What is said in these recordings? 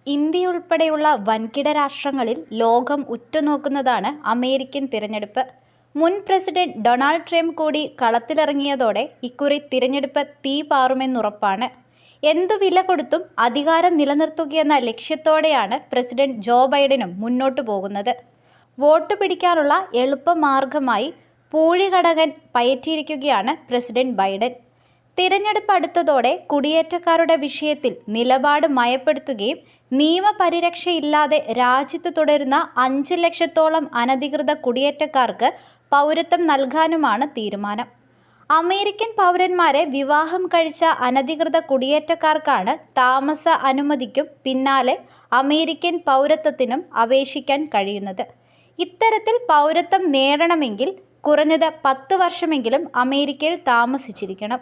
ഇന്ത്യയുൾപ്പെടെയുള്ള വൻകിട രാഷ്ട്രങ്ങളിൽ ലോകം ഉറ്റുനോക്കുന്നതാണ് അമേരിക്കൻ തിരഞ്ഞെടുപ്പ്. മുൻ പ്രസിഡന്റ് ഡൊണാൾഡ് ട്രംപ് കൂടി കളത്തിലിറങ്ങിയതോടെ ഇക്കുറി തിരഞ്ഞെടുപ്പ് തീ പാറുമെന്നുറപ്പാണ്. എന്തു വില കൊടുത്തും അധികാരം നിലനിർത്തുകയെന്ന ലക്ഷ്യത്തോടെയാണ് പ്രസിഡന്റ് ജോ ബൈഡനും മുന്നോട്ടു പോകുന്നത്. വോട്ട് പിടിക്കാനുള്ള എളുപ്പമാർഗമായി പൂഴികടകൻ പയറ്റിയിരിക്കുകയാണ് പ്രസിഡന്റ് ബൈഡൻ. തിരഞ്ഞെടുപ്പ് അടുത്തതോടെ കുടിയേറ്റക്കാരുടെ വിഷയത്തിൽ നിലപാട് മയപ്പെടുത്തുകയും നിയമപരിരക്ഷയില്ലാതെ രാജ്യത്ത് തുടരുന്ന 5 ലക്ഷത്തോളം അനധികൃത കുടിയേറ്റക്കാർക്ക് പൗരത്വം നൽകാനുമാണ് തീരുമാനം. അമേരിക്കൻ പൗരന്മാരെ വിവാഹം കഴിച്ച അനധികൃത കുടിയേറ്റക്കാർക്കാണ് താമസ അനുമതിക്കും പിന്നാലെ അമേരിക്കൻ പൗരത്വത്തിനും അപേക്ഷിക്കാൻ കഴിയുന്നത്. ഇത്തരത്തിൽ പൗരത്വം നേടണമെങ്കിൽ കുറഞ്ഞത് 10 വർഷമെങ്കിലും അമേരിക്കയിൽ താമസിച്ചിരിക്കണം.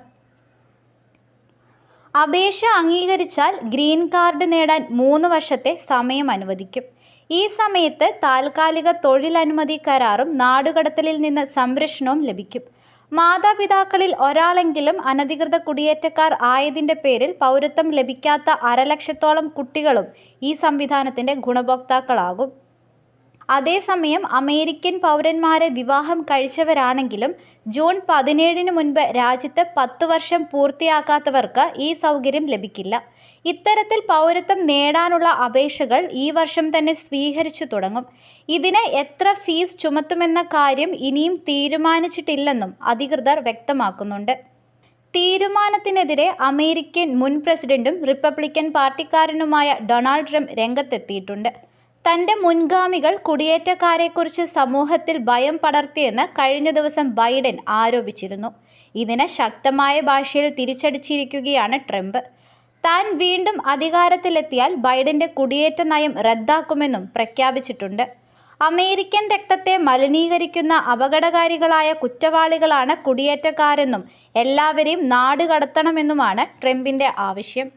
അപേക്ഷ അംഗീകരിച്ചാൽ ഗ്രീൻ കാർഡ് നേടാൻ 3 വർഷത്തെ സമയം അനുവദിക്കും. ഈ സമയത്ത് താൽക്കാലിക തൊഴിലനുമതി കരാറും നാടുകടത്തലിൽ നിന്ന് സംരക്ഷണവും ലഭിക്കും. മാതാപിതാക്കളിൽ ഒരാളെങ്കിലും അനധികൃത കുടിയേറ്റക്കാർ ആയതിൻ്റെ പേരിൽ പൗരത്വം ലഭിക്കാത്ത 1/2 ലക്ഷത്തോളം കുട്ടികളും ഈ സംവിധാനത്തിൻ്റെ ഗുണഭോക്താക്കളാകും. അതേസമയം അമേരിക്കൻ പൗരന്മാരെ വിവാഹം കഴിച്ചവരാണെങ്കിലും ജൂൺ 17 മുൻപ് രാജ്യത്ത് 10 വർഷം പൂർത്തിയാക്കാത്തവർക്ക് ഈ സൗകര്യം ലഭിക്കില്ല. ഇത്തരത്തിൽ പൗരത്വം നേടാനുള്ള അപേക്ഷകൾ ഈ വർഷം തന്നെ സ്വീകരിച്ചു തുടങ്ങും. ഇതിന് എത്ര ഫീസ് ചുമത്തുമെന്ന കാര്യം ഇനിയും തീരുമാനിച്ചിട്ടില്ലെന്നും അധികൃതർ വ്യക്തമാക്കുന്നുണ്ട്. തീരുമാനത്തിനെതിരെ അമേരിക്കൻ മുൻ പ്രസിഡന്റും റിപ്പബ്ലിക്കൻ പാർട്ടിക്കാരനുമായ ഡൊണാൾഡ് ട്രംപ് രംഗത്തെത്തിയിട്ടുണ്ട്. തൻ്റെ മുൻഗാമികൾ കുടിയേറ്റക്കാരെക്കുറിച്ച് സമൂഹത്തിൽ ഭയം പടർത്തിയെന്ന് കഴിഞ്ഞ ദിവസം ബൈഡൻ ആരോപിച്ചിരുന്നു. ഇതിന് ശക്തമായ ഭാഷയിൽ തിരിച്ചടിച്ചിരിക്കുകയാണ് ട്രംപ്. താൻ വീണ്ടും അധികാരത്തിലെത്തിയാൽ ബൈഡന്റെ കുടിയേറ്റ നയം റദ്ദാക്കുമെന്നും പ്രഖ്യാപിച്ചിട്ടുണ്ട്. അമേരിക്കൻ രക്തത്തെ മലിനീകരിക്കുന്ന അപകടകാരികളായ കുറ്റവാളികളാണ് കുടിയേറ്റക്കാരെന്നും എല്ലാവരെയും നാടുകടത്തണമെന്നുമാണ് ട്രംപിന്റെ ആവശ്യം.